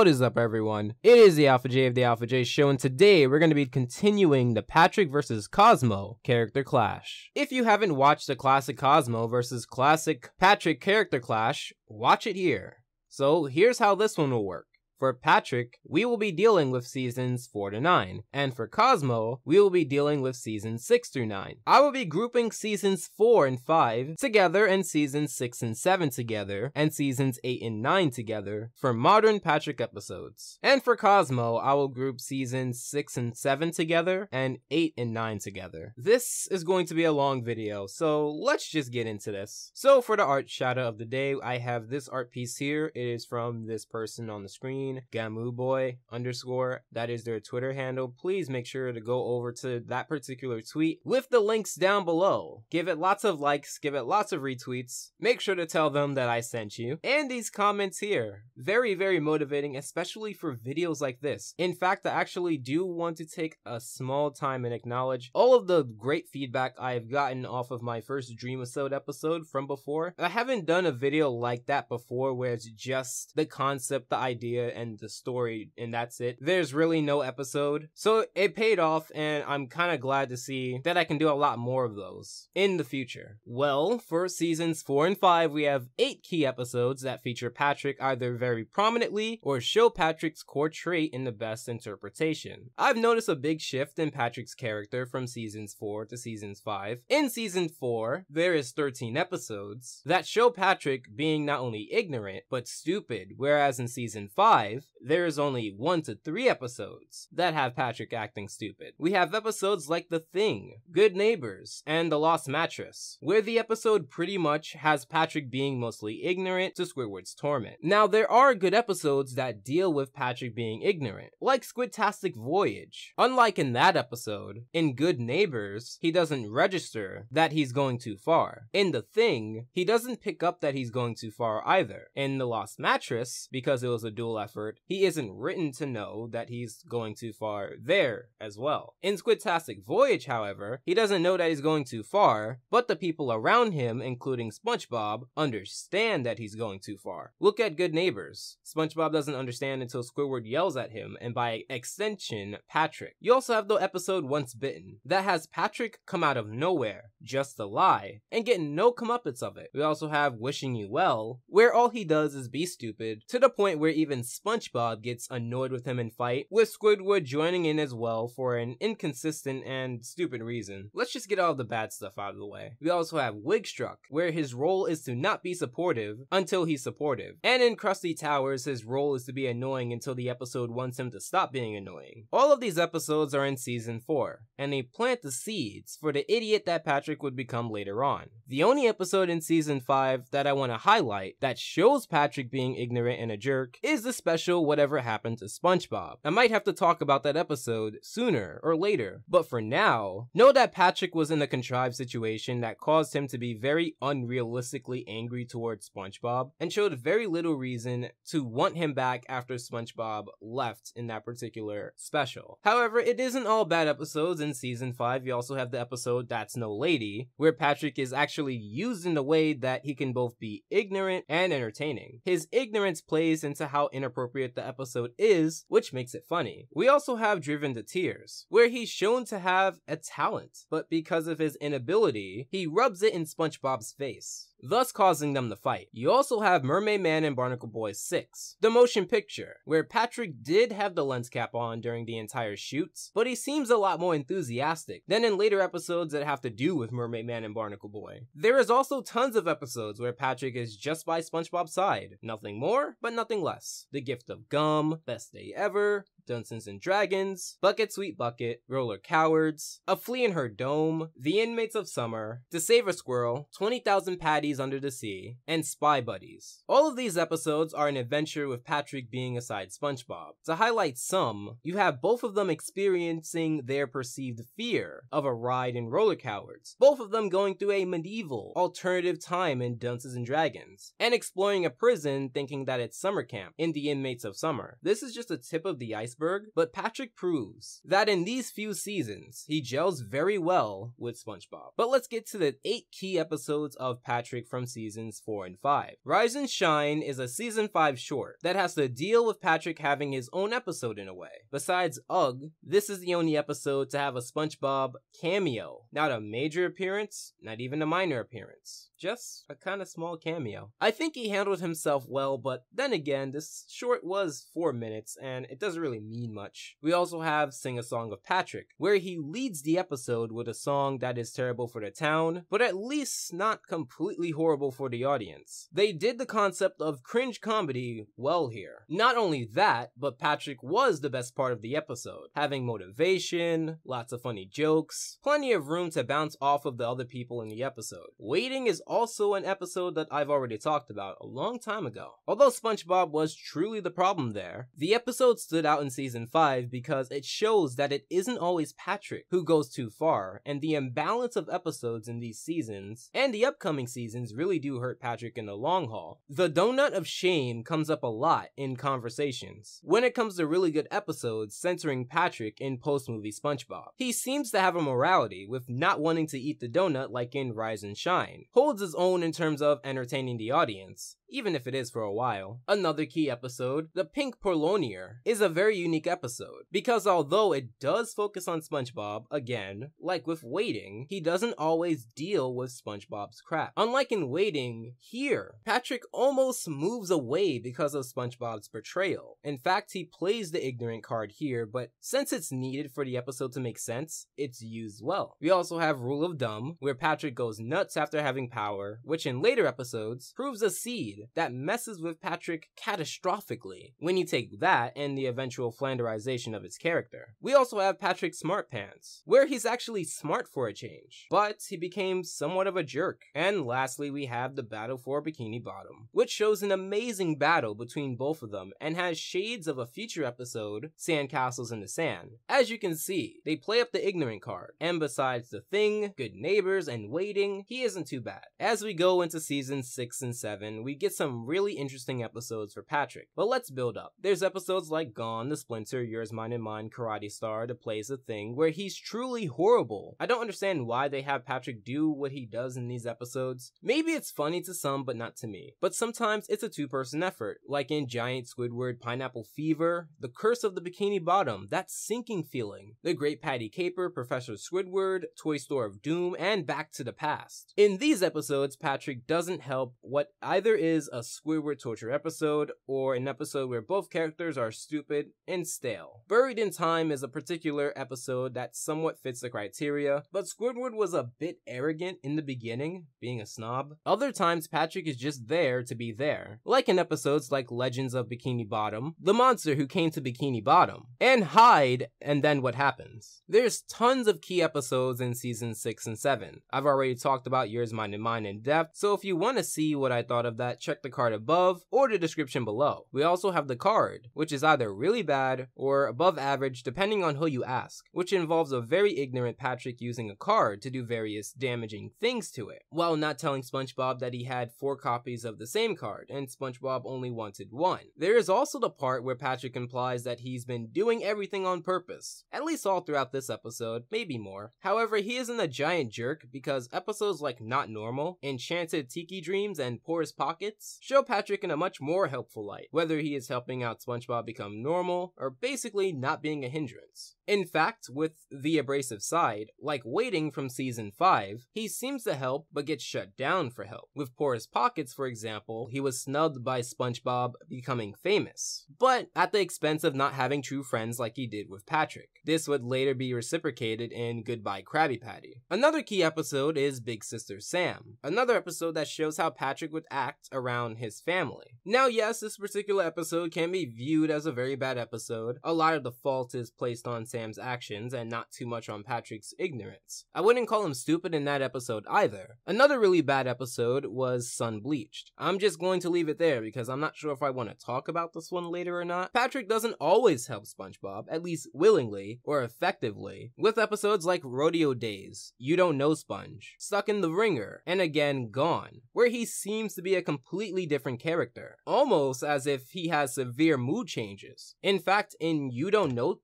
What is up, everyone? It is the Alpha J of the Alpha J Show, and today we're going to be continuing the Patrick vs. Cosmo character clash. If you haven't watched the classic Cosmo vs. classic Patrick character clash, watch it here. So here's how this one will work. For Patrick, we will be dealing with seasons 4 to 9, and for Cosmo, we will be dealing with seasons 6 through 9. I will be grouping seasons 4 and 5 together and seasons 6 and 7 together, and seasons 8 and 9 together for modern Patrick episodes. And for Cosmo, I will group seasons 6 and 7 together and 8 and 9 together. This is going to be a long video, so let's just get into this. So for the art shout out of the day, I have this art piece here. It is from this person on the screen. Gamuboy _ that is their Twitter handle. Please make sure to go over to that particular tweet with the links down below. Give it lots of likes, give it lots of retweets. Make sure to tell them that I sent you. And these comments here, very motivating, especially for videos like this. In fact, I actually do want to take a small time and acknowledge all of the great feedback I have gotten off of my first Dreamisode episode from before. I haven't done a video like that before where it's just the concept, the idea, and the story, and that's it. There's really no episode, so it paid off, and I'm kind of glad to see that I can do a lot more of those in the future. Well, for seasons 4 and 5, we have 8 key episodes that feature Patrick either very prominently or show Patrick's core trait in the best interpretation. I've noticed a big shift in Patrick's character from seasons 4 to seasons 5. In season 4, there is 13 episodes that show Patrick being not only ignorant, but stupid, whereas in season 5, there is only 1 to 3 episodes that have Patrick acting stupid. We have episodes like The Thing, Good Neighbors, and The Lost Mattress, where the episode pretty much has Patrick being mostly ignorant to Squidward's torment. Now, there are good episodes that deal with Patrick being ignorant, like Squidtastic Voyage. Unlike in that episode, in Good Neighbors, he doesn't register that he's going too far. In The Thing, he doesn't pick up that he's going too far either. In The Lost Mattress, because it was a dual effort, he isn't written to know that he's going too far there as well. In Squidtastic Voyage, however, he doesn't know that he's going too far, but the people around him, including SpongeBob, understand that he's going too far. Look at Good Neighbors. SpongeBob doesn't understand until Squidward yells at him, and by extension, Patrick. You also have the episode Once Bitten, that has Patrick come out of nowhere, just to lie, and get no comeuppance of it. We also have Wishing You Well, where all he does is be stupid, to the point where even SpongeBob gets annoyed with him and fight, with Squidward joining in as well for an inconsistent and stupid reason. Let's just get all of the bad stuff out of the way. We also have Wigstruck, where his role is to not be supportive until he's supportive. And in Krusty Towers, his role is to be annoying until the episode wants him to stop being annoying. All of these episodes are in season 4, and they plant the seeds for the idiot that Patrick would become later on. The only episode in season 5 that I want to highlight that shows Patrick being ignorant and a jerk is the special Whatever Happened to SpongeBob. I might have to talk about that episode sooner or later, but for now, know that Patrick was in a contrived situation that caused him to be very unrealistically angry towards SpongeBob and showed very little reason to want him back after SpongeBob left in that particular special. However, it isn't all bad episodes. In season 5, you also have the episode That's No Lady, where Patrick is actually used in a way that he can both be ignorant and entertaining. His ignorance plays into how inappropriate the episode is, which makes it funny. We also have Driven to Tears, where he's shown to have a talent, but because of his inability, he rubs it in SpongeBob's face, thus causing them to fight. You also have Mermaid Man and Barnacle Boy 6, the motion picture, where Patrick did have the lens cap on during the entire shoots, but he seems a lot more enthusiastic than in later episodes that have to do with Mermaid Man and Barnacle Boy. There is also tons of episodes where Patrick is just by SpongeBob's side. Nothing more, but nothing less. The Gift of Gum, Best Day Ever, Dungeons and Dragons, Bucket Sweet Bucket, Roller Cowards, A Flea in Her Dome, The Inmates of Summer, To Save a Squirrel, 20,000 Patties Under the Sea, and Spy Buddies. All of these episodes are an adventure with Patrick being aside SpongeBob. To highlight some, you have both of them experiencing their perceived fear of a ride in Roller Cowards, both of them going through a medieval, alternative time in Dungeons and Dragons, and exploring a prison thinking that it's summer camp in The Inmates of Summer. This is just a tip of the iceberg iceberg, but Patrick proves that in these few seasons, he gels very well with SpongeBob. But let's get to the 8 key episodes of Patrick from seasons 4 and 5. Rise and Shine is a season 5 short that has to deal with Patrick having his own episode in a way. Besides Ugh, this is the only episode to have a SpongeBob cameo. Not a major appearance, not even a minor appearance. Just a kind of small cameo. I think he handled himself well, but then again, this short was 4 minutes and it doesn't really mean much. We also have Sing a Song of Patrick, where he leads the episode with a song that is terrible for the town, but at least not completely horrible for the audience. They did the concept of cringe comedy well here. Not only that, but Patrick was the best part of the episode, having motivation, lots of funny jokes, plenty of room to bounce off of the other people in the episode. Waiting is also an episode that I've already talked about a long time ago. Although SpongeBob was truly the problem there, the episode stood out in season 5 because it shows that it isn't always Patrick who goes too far, and the imbalance of episodes in these seasons and the upcoming seasons really do hurt Patrick in the long haul. The donut of shame comes up a lot in conversations when it comes to really good episodes centering Patrick in post-movie SpongeBob. He seems to have a morality with not wanting to eat the donut like in Rise and Shine, holds his own in terms of entertaining the audience, even if it is for a while. Another key episode, The Pink Porlonier, is a very unique episode, because although it does focus on SpongeBob, again, like with Waiting, he doesn't always deal with SpongeBob's crap. Unlike in Waiting, here, Patrick almost moves away because of SpongeBob's betrayal. In fact, he plays the ignorant card here, but since it's needed for the episode to make sense, it's used well. We also have Rule of Dumb, where Patrick goes nuts after having power, which in later episodes proves a seed that messes with Patrick catastrophically when you take that and the eventual flanderization of his character. We also have Patrick Smart Pants, where he's actually smart for a change, but he became somewhat of a jerk. And lastly, we have the battle for Bikini Bottom, which shows an amazing battle between both of them and has shades of a future episode, Sandcastles in the Sand. As you can see, they play up the ignorant card, and besides The Thing, Good Neighbors, and Waiting, he isn't too bad. As we go into seasons 6 and 7, we get some really interesting episodes for Patrick, but let's build up. There's episodes like Gone, The Splinter, Yours, Mine, and Mine, Karate Star, The Plays The Thing, where he's truly horrible. I don't understand why they have Patrick do what he does in these episodes. Maybe it's funny to some, but not to me. But sometimes it's a two-person effort, like in Giant Squidward, Pineapple Fever, The Curse of the Bikini Bottom, that sinking feeling, The Great Patty Caper, Professor Squidward, Toy Store of Doom, and Back to the Past. In these episodes, Patrick doesn't help what either is a Squidward torture episode or an episode where both characters are stupid and stale. Buried in Time is a particular episode that somewhat fits the criteria, but Squidward was a bit arrogant in the beginning, being a snob. Other times, Patrick is just there to be there, like in episodes like Legends of Bikini Bottom, The Monster Who Came to Bikini Bottom, and Hide, and Then What Happens. There's tons of key episodes in seasons 6 and 7. I've already talked about Yours, Mine, and Mine in depth, so if you want to see what I thought of that, check the card above or the description below. We also have the card, which is either really bad or above average depending on who you ask, which involves a very ignorant Patrick using a card to do various damaging things to it, while not telling SpongeBob that he had 4 copies of the same card and SpongeBob only wanted 1. There is also the part where Patrick implies that he's been doing everything on purpose, at least all throughout this episode, maybe more. However, he isn't a giant jerk because episodes like Not Normal, Enchanted Tiki Dreams, and Porous Pockets show Patrick in a much more helpful light, whether he is helping out SpongeBob become normal or basically not being a hindrance. In fact, with the abrasive side, like Waiting from season 5, he seems to help but gets shut down for help. With Porous Pockets, for example, he was snubbed by SpongeBob becoming famous, but at the expense of not having true friends like he did with Patrick. This would later be reciprocated in Goodbye Krabby Patty. Another key episode is Big Sister Sam, another episode that shows how Patrick would act around his family. Now yes, this particular episode can be viewed as a very bad episode. A lot of the fault is placed on Sam's actions and not too much on Patrick's ignorance. I wouldn't call him stupid in that episode either. Another really bad episode was Sun Bleached. I'm just going to leave it there because I'm not sure if I want to talk about this one later or not. Patrick doesn't always help SpongeBob, at least willingly or effectively, with episodes like Rodeo Days, You Don't Know Sponge, Stuck in the Ringer, and again Gone, where he seems to be a completely different character, almost as if he has severe mood changes. In fact, in You Don't Know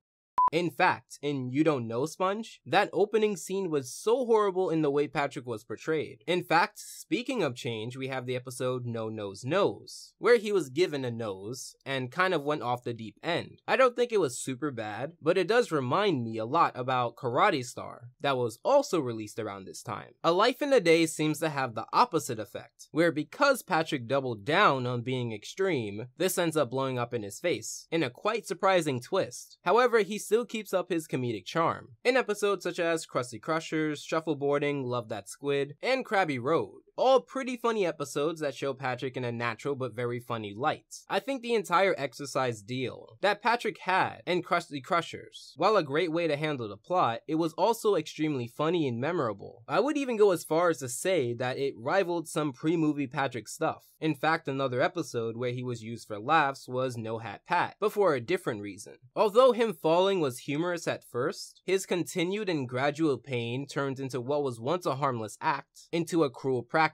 Sponge, that opening scene was so horrible in the way Patrick was portrayed. In fact, speaking of change, we have the episode No Nose Nose, where he was given a nose and kind of went off the deep end. I don't think it was super bad, but it does remind me a lot about Karate Star, that was also released around this time. A Life in a Day seems to have the opposite effect, where because Patrick doubled down on being extreme, this ends up blowing up in his face, in a quite surprising twist. However, he still keeps up his comedic charm in episodes such as Krusty Crushers, Shuffleboarding, Love That Squid, and Krabby Road. All pretty funny episodes that show Patrick in a natural but very funny light. I think the entire exercise deal that Patrick had in Krusty Crushers, while a great way to handle the plot, it was also extremely funny and memorable. I would even go as far as to say that it rivaled some pre-movie Patrick stuff. In fact, another episode where he was used for laughs was No Hat Pat, but for a different reason. Although him falling was humorous at first, his continued and gradual pain turned into what was once a harmless act into a cruel practice.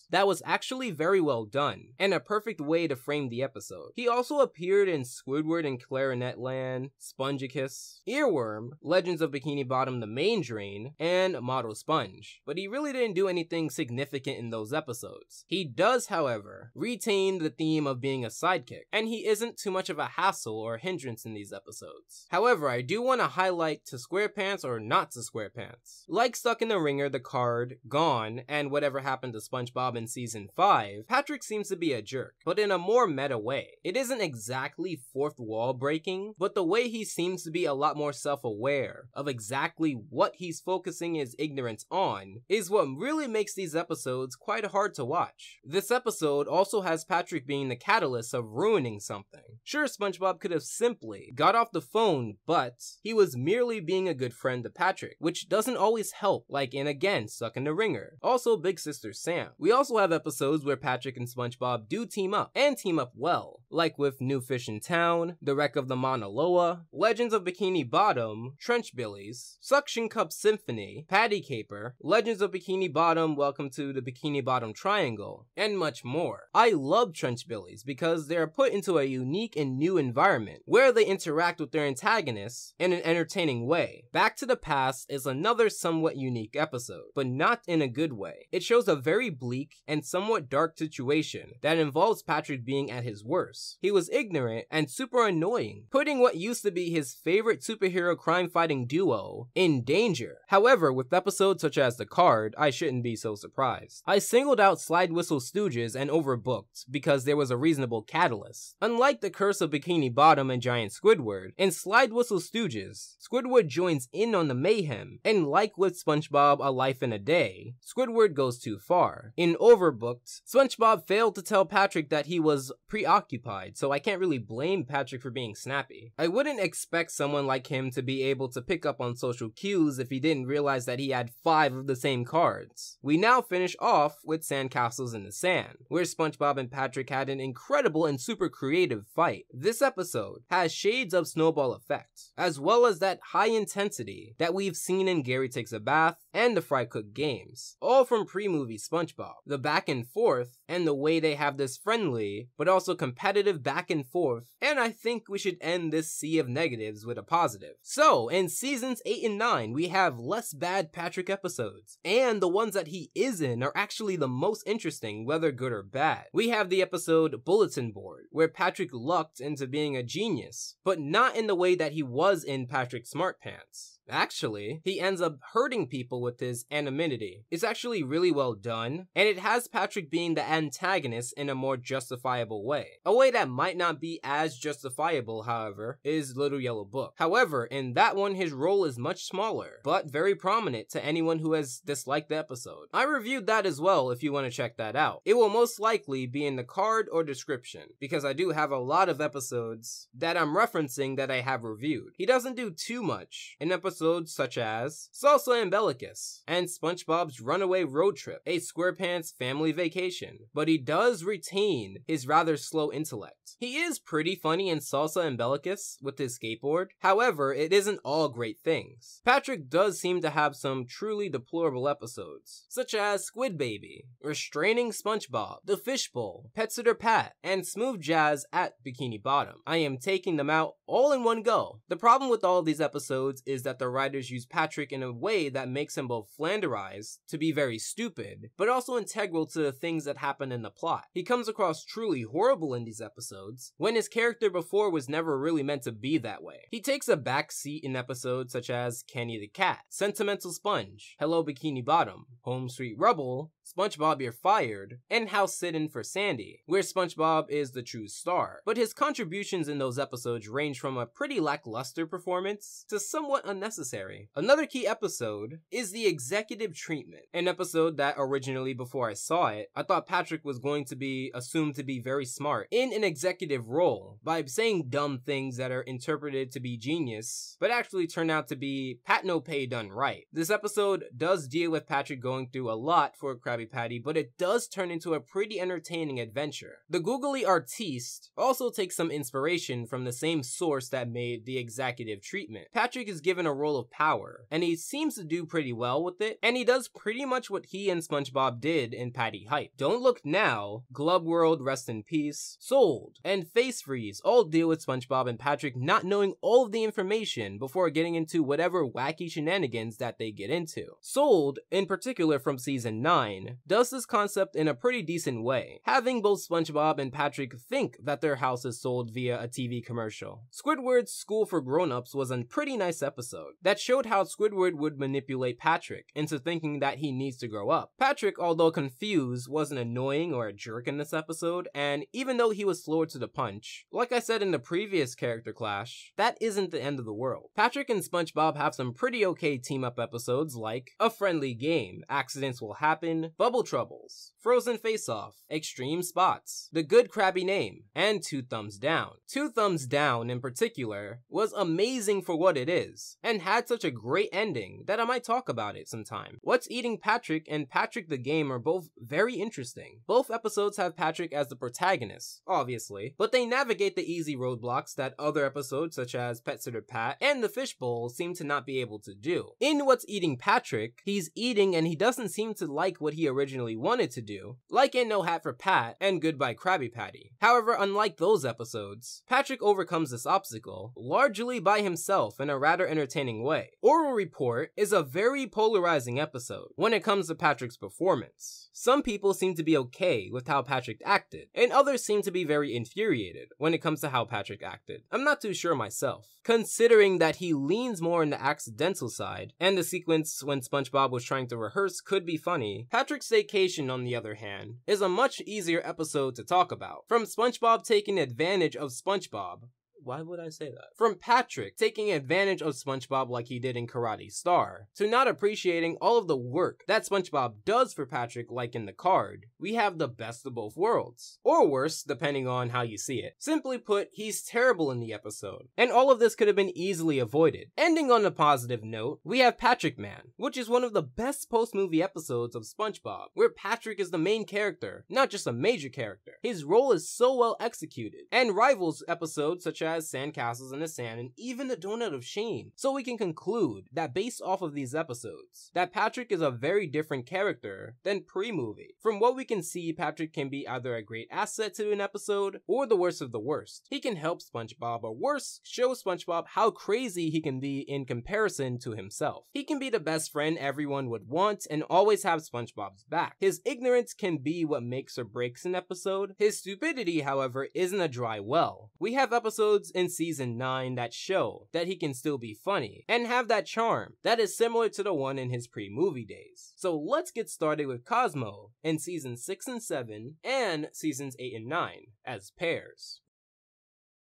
That was actually very well done, and a perfect way to frame the episode. He also appeared in Squidward and Clarinet Land, Spongicus, Earworm, Legends of Bikini Bottom the Main Drain, and Model Sponge, but he really didn't do anything significant in those episodes. He does, however, retain the theme of being a sidekick, and he isn't too much of a hassle or hindrance in these episodes. However, I do want to highlight to SquarePants or not to SquarePants. Like Stuck in the Ringer, The Card, Gone, and Whatever Happened to SpongeBob in Season 5, Patrick seems to be a jerk, but in a more meta way. It isn't exactly fourth wall breaking, but the way he seems to be a lot more self-aware of exactly what he's focusing his ignorance on is what really makes these episodes quite hard to watch. This episode also has Patrick being the catalyst of ruining something. Sure, SpongeBob could have simply got off the phone, but he was merely being a good friend to Patrick, which doesn't always help, like in again Stuck in the Ringer. Also Big Sister Sam. We also have episodes where Patrick and SpongeBob do team up, and team up well, like with New Fish in Town, The Wreck of the Mauna Loa, Legends of Bikini Bottom, Trench Billies, Suction Cup Symphony, Patty Caper, Legends of Bikini Bottom, Welcome to the Bikini Bottom Triangle, and much more. I love Trench Billies because they are put into a unique and new environment where they interact with their antagonists in an entertaining way. Back to the Past is another somewhat unique episode, but not in a good way. It shows a very bleak and somewhat dark situation that involves Patrick being at his worst. He was ignorant and super annoying, putting what used to be his favorite superhero crime-fighting duo in danger. However, with episodes such as The Card, I shouldn't be so surprised. I singled out Slide Whistle Stooges and Overbooked because there was a reasonable catalyst. Unlike The Curse of Bikini Bottom and Giant Squidward, in Slide Whistle Stooges, Squidward joins in on the mayhem, and like with SpongeBob A Life in a Day, Squidward goes too far. In Overbooked, SpongeBob failed to tell Patrick that he was preoccupied, so I can't really blame Patrick for being snappy. I wouldn't expect someone like him to be able to pick up on social cues if he didn't realize that he had 5 of the same cards. We now finish off with Sandcastles in the Sand, where SpongeBob and Patrick had an incredible and super creative fight. This episode has shades of Snowball Effect, as well as that high intensity that we've seen in Gary Takes a Bath and the Fry Cook games, all from pre-movie SpongeBob. The back and forth, and the way they have this friendly, but also competitive back and forth, and I think we should end this sea of negatives with a positive. So, in seasons 8 and 9, we have less bad Patrick episodes, and the ones that he is in are actually the most interesting, whether good or bad. We have the episode Bulletin Board, where Patrick lucked into being a genius, but not in the way that he was in Patrick Smart Pants. Actually, he ends up hurting people with his anonymity. It's actually really well done, and it has Patrick being the antagonist in a more justifiable way. A way that might not be as justifiable, however, is Little Yellow Book. However, in that one, his role is much smaller, but very prominent to anyone who has disliked the episode. I reviewed that as well if you want to check that out. It will most likely be in the card or description, because I do have a lot of episodes that I'm referencing that I have reviewed. He doesn't do too much in episodes such as Salsa Umbilicus and SpongeBob's Runaway Road Trip, a SquarePants family vacation, but he does retain his rather slow intellect. He is pretty funny in Salsa Umbilicus with his skateboard, however, it isn't all great things. Patrick does seem to have some truly deplorable episodes, such as Squid Baby, Restraining SpongeBob, The Fishbowl, Pet Sitter Pat, and Smooth Jazz at Bikini Bottom. I am taking them out all in one go. The problem with all of these episodes is that the writers use Patrick in a way that makes him both flanderized to be very stupid, but also integral to the things that happen in the plot. He comes across truly horrible in these episodes, when his character before was never really meant to be that way. He takes a back seat in episodes such as Kenny the Cat, Sentimental Sponge, Hello Bikini Bottom, Home Sweet Rubble, SpongeBob You're Fired, and House Sittin' for Sandy, where SpongeBob is the true star. But his contributions in those episodes range from a pretty lackluster performance to somewhat unnecessary. Another key episode is the executive treatment, an episode that originally, before I saw it, I thought Patrick was going to be assumed to be very smart in an executive role by saying dumb things that are interpreted to be genius, but actually turn out to be Pat No Pay done right. This episode does deal with Patrick going through a lot for Krabby Patty, but it does turn into a pretty entertaining adventure. The googly artiste also takes some inspiration from the same source that made the executive treatment. Patrick is given a role of power, and he seems to do pretty well with it, and he does pretty much what he and SpongeBob did in Patty Hype. Don't Look Now, Glub World Rest in Peace, Sold, and Face Freeze all deal with SpongeBob and Patrick not knowing all of the information before getting into whatever wacky shenanigans that they get into. Sold, in particular from season 9, does this concept in a pretty decent way, having both SpongeBob and Patrick think that their house is sold via a TV commercial. Squidward's School for Grown-Ups was a pretty nice episode that showed how Squidward would manipulate Patrick into thinking that he needs to grow up. Patrick, although confused, wasn't annoying or a jerk in this episode, and even though he was slower to the punch, like I said in the previous character clash, that isn't the end of the world. Patrick and SpongeBob have some pretty okay team-up episodes like A Friendly Game, Accidents Will Happen, Bubble Troubles, Frozen Face-Off, Extreme Spots, The Good Krabby Name, and Two Thumbs Down. Two Thumbs Down, in particular, was amazing for what it is, and had such a great ending that I might talk about it sometime. What's Eating Patrick and Patrick the Game are both very interesting. Both episodes have Patrick as the protagonist, obviously, but they navigate the easy roadblocks that other episodes such as Pet Sitter Pat and The Fishbowl seem to not be able to do. In What's Eating Patrick, he's eating and he doesn't seem to like what he originally wanted to do, like in No Hat for Pat and Goodbye Krabby Patty. However, unlike those episodes, Patrick overcomes this obstacle largely by himself in a rather entertaining way. Oral Report is a very polarizing episode when it comes to Patrick's performance. Some people seem to be okay with how Patrick acted, and others seem to be very infuriated when it comes to how Patrick acted. I'm not too sure myself, considering that he leans more on the accidental side, and the sequence when SpongeBob was trying to rehearse could be funny. Patrick's Staycation, on the other hand, is a much easier episode to talk about. From SpongeBob taking advantage of SpongeBob, why would I say that? From Patrick taking advantage of SpongeBob like he did in Karate Star, to not appreciating all of the work that SpongeBob does for Patrick like in the card, we have the best of both worlds. Or worse, depending on how you see it. Simply put, he's terrible in the episode, and all of this could have been easily avoided. Ending on a positive note, we have Patrick Man, which is one of the best post-movie episodes of SpongeBob, where Patrick is the main character, not just a major character. His role is so well executed, and rivals episodes such as Sandcastles in the Sand and even the Donut of Shame. So we can conclude that based off of these episodes, that Patrick is a very different character than pre-movie. From what we can see, Patrick can be either a great asset to an episode or the worst of the worst. He can help SpongeBob, or worse, show SpongeBob how crazy he can be in comparison to himself. He can be the best friend everyone would want and always have SpongeBob's back. His ignorance can be what makes or breaks an episode. His stupidity, however, isn't a dry well. We have episodes episodes in season 9 that show that he can still be funny and have that charm that is similar to the one in his pre-movie days. So let's get started with Cosmo in seasons 6 and 7 and seasons 8 and 9 as pairs.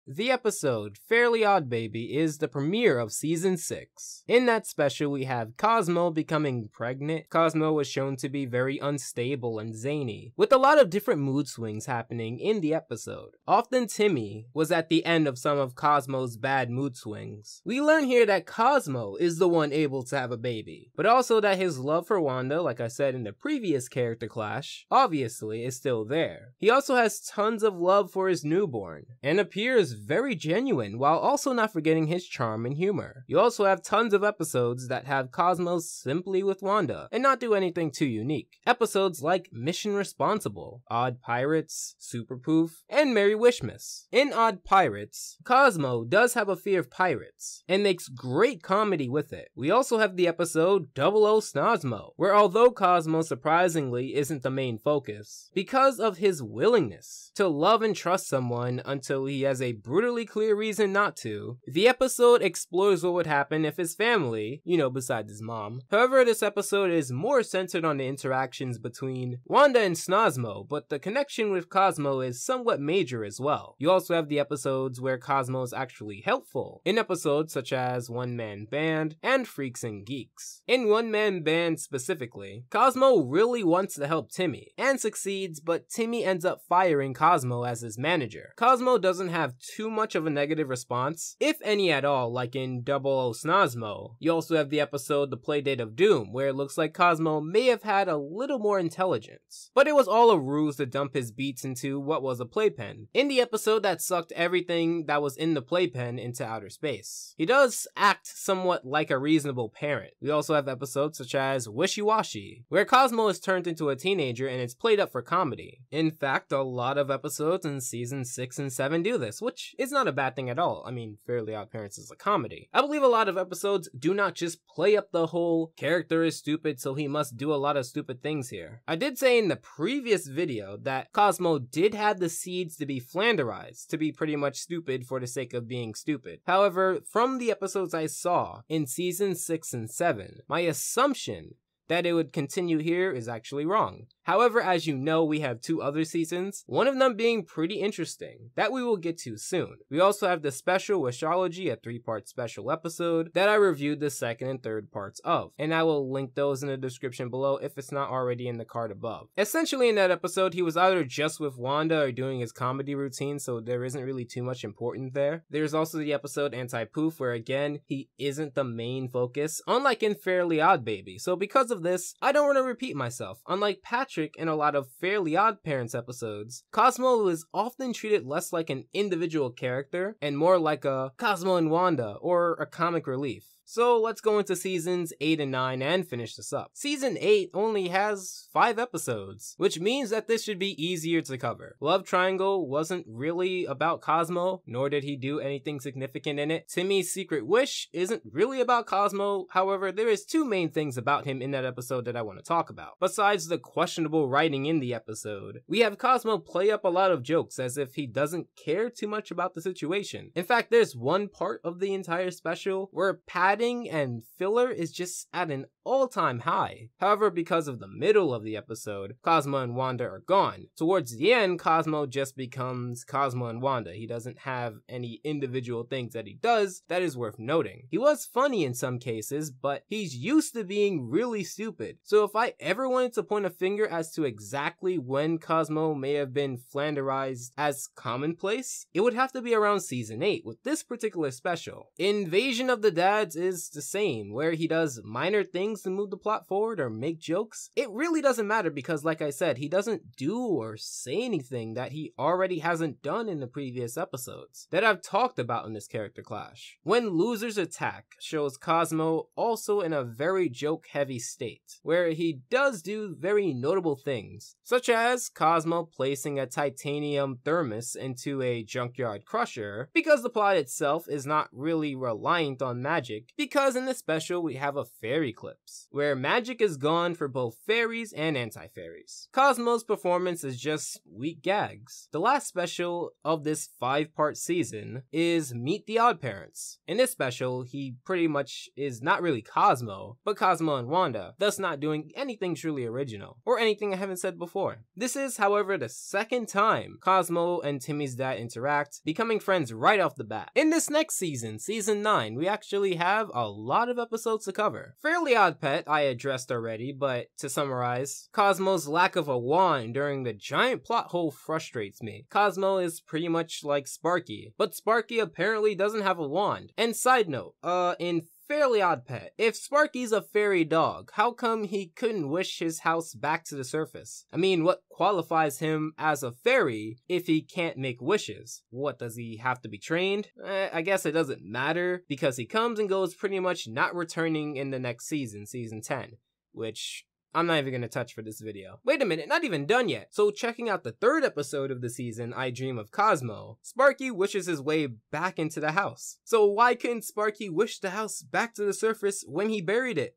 The episode Fairly Odd Baby is the premiere of season 6. In that special, we have Cosmo becoming pregnant. Cosmo was shown to be very unstable and zany, with a lot of different mood swings happening in the episode. Often Timmy was at the end of some of Cosmo's bad mood swings. We learn here that Cosmo is the one able to have a baby, but also that his love for Wanda, like I said in the previous character clash, obviously is still there. He also has tons of love for his newborn, and appears very genuine while also not forgetting his charm and humor. You also have tons of episodes that have Cosmo simply with Wanda and not do anything too unique. Episodes like Mission Responsible, Odd Pirates, Super Poof, and Merry Wishmas. In Odd Pirates, Cosmo does have a fear of pirates and makes great comedy with it. We also have the episode 00 Snosmo, where although Cosmo surprisingly isn't the main focus, because of his willingness to love and trust someone until he has a brutally clear reason not to, the episode explores what would happen if his family, besides his mom. However, this episode is more centered on the interactions between Wanda and Snosmo, but the connection with Cosmo is somewhat major as well. You also have the episodes where Cosmo is actually helpful, in episodes such as One Man Band and Freaks and Geeks. In One Man Band specifically, Cosmo really wants to help Timmy, and succeeds, but Timmy ends up firing Cosmo as his manager. Cosmo doesn't have too much of a negative response, if any at all, like in 00 Snosmo. You also have the episode The Playdate of Doom, where it looks like Cosmo may have had a little more intelligence, but it was all a ruse to dump his beats into what was a playpen, in the episode that sucked everything that was in the playpen into outer space. He does act somewhat like a reasonable parent. We also have episodes such as Wishy Washy, where Cosmo is turned into a teenager and it's played up for comedy. In fact, a lot of episodes in season 6 and 7 do this, which is not a bad thing at all. I mean, Fairly Odd Parents is a comedy. I believe a lot of episodes do not just play up the whole character is stupid so he must do a lot of stupid things here. I did say in the previous video that Cosmo did have the seeds to be flanderized, to be pretty much stupid for the sake of being stupid. However, from the episodes I saw in season 6 and 7, my assumption that it would continue here is actually wrong. However, as you know, we have 2 other seasons, one of them being pretty interesting, that we will get to soon. We also have the special Wishology, a 3-part special episode that I reviewed the 2nd and 3rd parts of, and I will link those in the description below if it's not already in the card above. Essentially in that episode, he was either just with Wanda or doing his comedy routine, so there isn't really too much important there. There's also the episode Anti-Poof, where again, he isn't the main focus, unlike in Fairly Odd Baby. So because of this, I don't want to repeat myself. Unlike Patrick in a lot of Fairly Odd Parents episodes, Cosmo is often treated less like an individual character and more like a Cosmo and Wanda or a comic relief. So let's go into seasons 8 and 9 and finish this up. Season 8 only has 5 episodes, which means that this should be easier to cover. Love Triangle wasn't really about Cosmo, nor did he do anything significant in it. Timmy's Secret Wish isn't really about Cosmo, however, there is 2 main things about him in that episode that I want to talk about. Besides the questionable writing in the episode, we have Cosmo play up a lot of jokes as if he doesn't care too much about the situation. In fact, there's one part of the entire special where padding and filler is just at an all-time high. However, because of the middle of the episode, Cosmo and Wanda are gone. Towards the end, Cosmo just becomes Cosmo and Wanda. He doesn't have any individual things that he does that is worth noting. He was funny in some cases, but he's used to being really stupid. So if I ever wanted to point a finger as to exactly when Cosmo may have been flanderized as commonplace, it would have to be around season 8 with this particular special. Invasion of the Dads is the same, where he does minor things to move the plot forward or make jokes. It really doesn't matter because, like I said, he doesn't do or say anything that he already hasn't done in the previous episodes that I've talked about in this character clash. When Losers Attack shows Cosmo also in a very joke-heavy state, where he does do very notable things, such as Cosmo placing a titanium thermos into a junkyard crusher because the plot itself is not really reliant on magic because in this special we have a fairy clips, where magic is gone for both fairies and anti-fairies. Cosmo's performance is just weak gags. The last special of this 5-part season is Meet the Oddparents. In this special, he pretty much is not really Cosmo, but Cosmo and Wanda, thus not doing anything truly original, or anything I haven't said before. This is, however, the second time Cosmo and Timmy's dad interact, becoming friends right off the bat. In this next season, season 9, we actually have a lot of episodes to cover. Fairly Odd Pet I addressed already, but to summarize, Cosmo's lack of a wand during the giant plot hole frustrates me. Cosmo is pretty much like Sparky, but Sparky apparently doesn't have a wand. And side note, in Fairly Odd Pet, if Sparky's a fairy dog, how come he couldn't wish his house back to the surface? I mean, what qualifies him as a fairy if he can't make wishes? What, does he have to be trained? I guess it doesn't matter, because he comes and goes pretty much not returning in the next season, season 10, which I'm not even gonna touch for this video. Wait a minute, not even done yet. So checking out the 3rd episode of the season, I Dream of Cosmo, Sparky wishes his way back into the house. So why couldn't Sparky wish the house back to the surface when he buried it?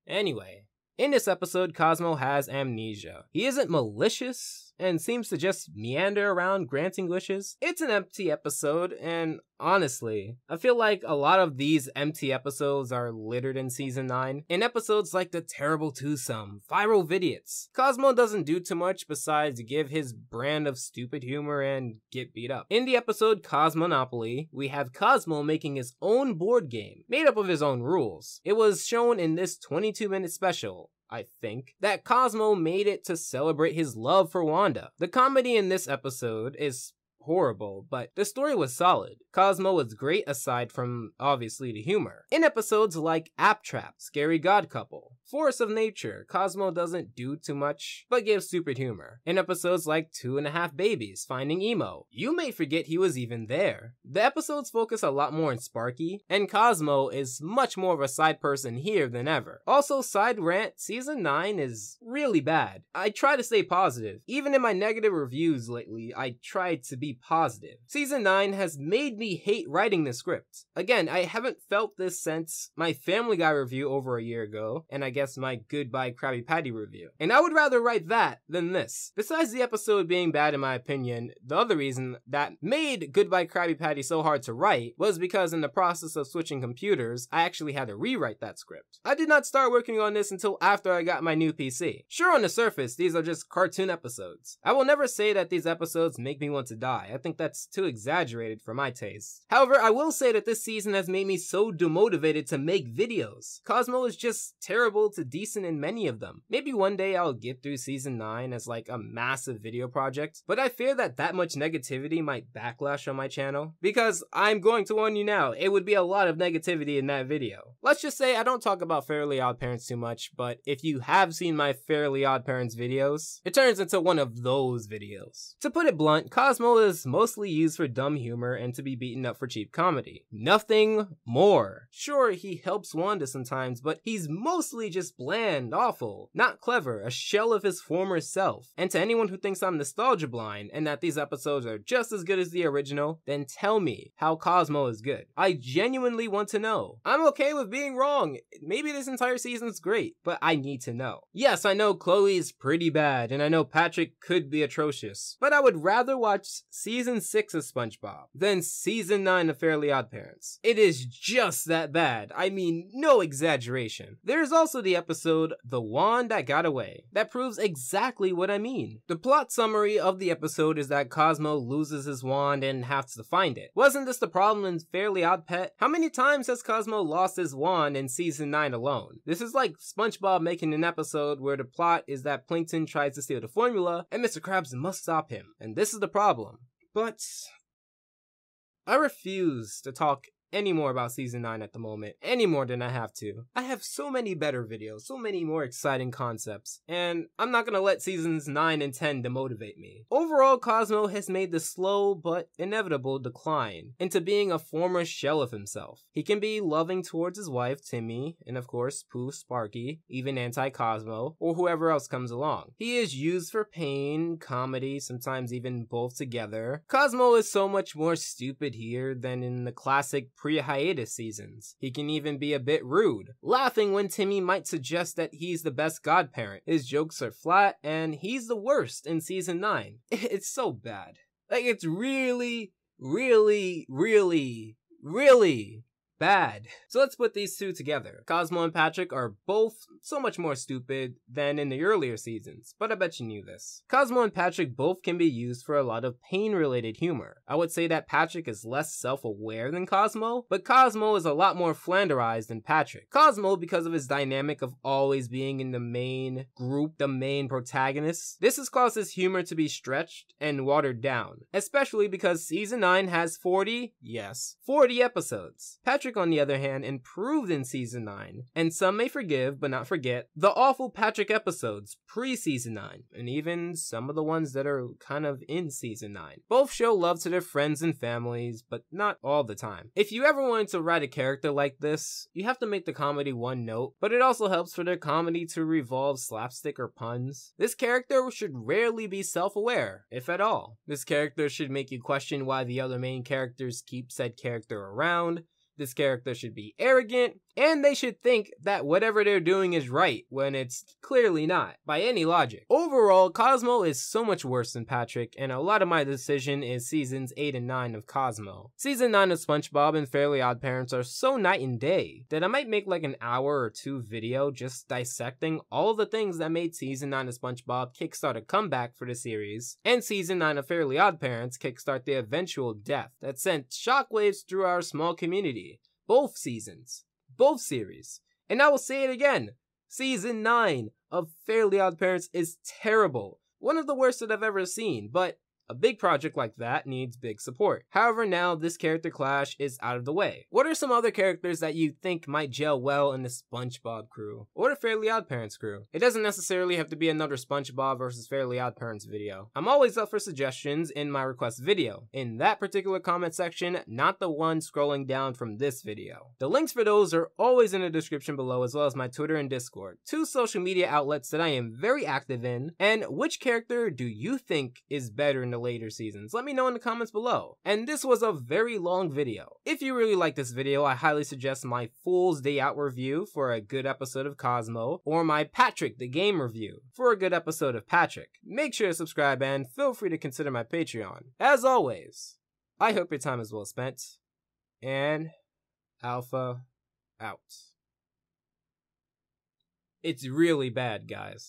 Anyway. In this episode, Cosmo has amnesia. He isn't malicious and seems to just meander around granting wishes. It's an empty episode, and honestly, I feel like a lot of these empty episodes are littered in season 9. In episodes like the Terrible Twosome, Viral Vidiots, Cosmo doesn't do too much besides give his brand of stupid humor and get beat up. In the episode Cosmonopoly, we have Cosmo making his own board game, made up of his own rules. It was shown in this 22-minute special, I think, that Cosmo made it to celebrate his love for Wanda. The comedy in this episode is horrible, but the story was solid. Cosmo was great aside from, obviously, the humor. In episodes like App Trap, Scary God Couple, Force of Nature, Cosmo doesn't do too much, but gives stupid humor. In episodes like 2.5 Babies, Finding Emo, you may forget he was even there. The episodes focus a lot more on Sparky, and Cosmo is much more of a side person here than ever. Also, side rant, season 9 is really bad. I try to stay positive. Even in my negative reviews lately, I tried to be positive. Season 9 has made me hate writing the script. Again, I haven't felt this since my Family Guy review over a year ago, and I guess my Goodbye Krabby Patty review. And I would rather write that than this. Besides the episode being bad in my opinion, the other reason that made Goodbye Krabby Patty so hard to write was because in the process of switching computers, I actually had to rewrite that script. I did not start working on this until after I got my new PC. Sure, on the surface, these are just cartoon episodes. I will never say that these episodes make me want to die. I think that's too exaggerated for my taste. However, I will say that this season has made me so demotivated to make videos. Cosmo is just terrible to decent in many of them. Maybe one day I'll get through season 9 as like a massive video project, but I fear that much negativity might backlash on my channel. Because I'm going to warn you now, it would be a lot of negativity in that video. Let's just say I don't talk about Fairly Odd Parents too much, but if you have seen my Fairly Odd Parents videos, it turns into one of those videos. To put it blunt, Cosmo is mostly used for dumb humor and to be beaten up for cheap comedy. Nothing more. Sure, he helps Wanda sometimes, but he's mostly just bland, awful, not clever, a shell of his former self. And to anyone who thinks I'm nostalgia blind and that these episodes are just as good as the original, then tell me how Cosmo is good. I genuinely want to know. I'm okay with being wrong. Maybe this entire season's great, but I need to know. Yes, I know Chloe's pretty bad, and I know Patrick could be atrocious, but I would rather watch season 6 of SpongeBob than season 9 of Fairly Odd Parents. It is just that bad. I mean, no exaggeration. There's also the episode The Wand That Got Away that proves exactly what I mean. The plot summary of the episode is that Cosmo loses his wand and has to find it. Wasn't this the problem in Fairly Odd Pet? How many times has Cosmo lost his wand in season 9 alone? This is like SpongeBob making an episode where the plot is that Plankton tries to steal the formula and Mr. Krabs must stop him. And this is the problem. But I refuse to talk any more about season 9 at the moment, any more than I have to. I have so many better videos, so many more exciting concepts, and I'm not gonna let seasons 9 and 10 demotivate me. Overall, Cosmo has made the slow but inevitable decline into being a former shell of himself. He can be loving towards his wife, Timmy, and of course, Pooh, Sparky, even anti-Cosmo, or whoever else comes along. He is used for pain, comedy, sometimes even both together. Cosmo is so much more stupid here than in the classic pre-hiatus seasons. He can even be a bit rude, laughing when Timmy might suggest that he's the best godparent. His jokes are flat, and he's the worst in season 9. It's so bad. Like, it's really, really, really, really bad. So let's put these two together. Cosmo and Patrick are both so much more stupid than in the earlier seasons, but I bet you knew this. Cosmo and Patrick both can be used for a lot of pain-related humor. I would say that Patrick is less self-aware than Cosmo, but Cosmo is a lot more flanderized than Patrick. Cosmo, because of his dynamic of always being in the main group, the main protagonist, this has caused his humor to be stretched and watered down, especially because season 9 has 40 episodes. Patrick, on the other hand, improved in season 9, and some may forgive but not forget the awful Patrick episodes pre-season 9, and even some of the ones that are kind of in season 9. Both show love to their friends and families, but not all the time. If you ever wanted to write a character like this, you have to make the comedy one note, but it also helps for their comedy to revolve slapstick or puns. This character should rarely be self-aware, if at all. This character should make you question why the other main characters keep said character around. This character should be arrogant, and they should think that whatever they're doing is right when it's clearly not, by any logic. Overall, Cosmo is so much worse than Patrick, and a lot of my decision is seasons 8 and 9 of Cosmo. Season 9 of SpongeBob and Fairly OddParents are so night and day that I might make like an hour or two video just dissecting all of the things that made season 9 of SpongeBob kickstart a comeback for the series, and season 9 of Fairly OddParents kickstart the eventual death that sent shockwaves through our small community. Both seasons. Both series. And I will say it again, season 9 of Fairly OddParents is terrible. One of the worst that I've ever seen, but a big project like that needs big support. However, now this character clash is out of the way. What are some other characters that you think might gel well in the SpongeBob crew, or the Fairly OddParents crew? It doesn't necessarily have to be another SpongeBob versus Fairly OddParents video. I'm always up for suggestions in my request video, in that particular comment section, not the one scrolling down from this video. The links for those are always in the description below, as well as my Twitter and Discord, two social media outlets that I am very active in. And which character do you think is better in the later seasons? Let me know in the comments below. And this was a very long video. If you really like this video, I highly suggest my Fool's Day Out review for a good episode of Cosmo, or my Patrick the Game review for a good episode of Patrick. Make sure to subscribe and feel free to consider my Patreon. As always, I hope your time is well spent, and Alpha out. It's really bad, guys.